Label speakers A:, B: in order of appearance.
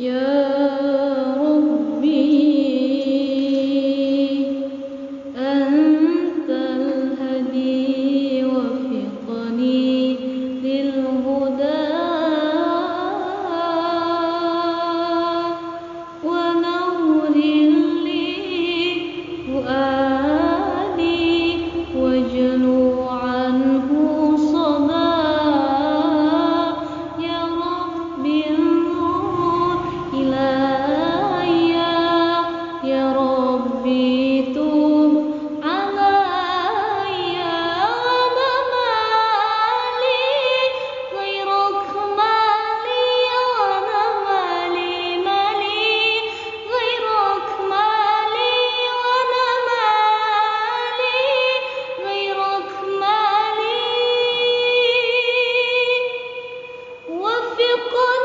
A: يا ربي أنت الهدي وفقني للهدى ونور لي فؤادي واجلو عنه صدى يا ربي انظر إلي يا ربي توب علي أنا مالي غيرك مالي أنا مالي غيرك مالي وأنا مالي غيرك مالي وفقني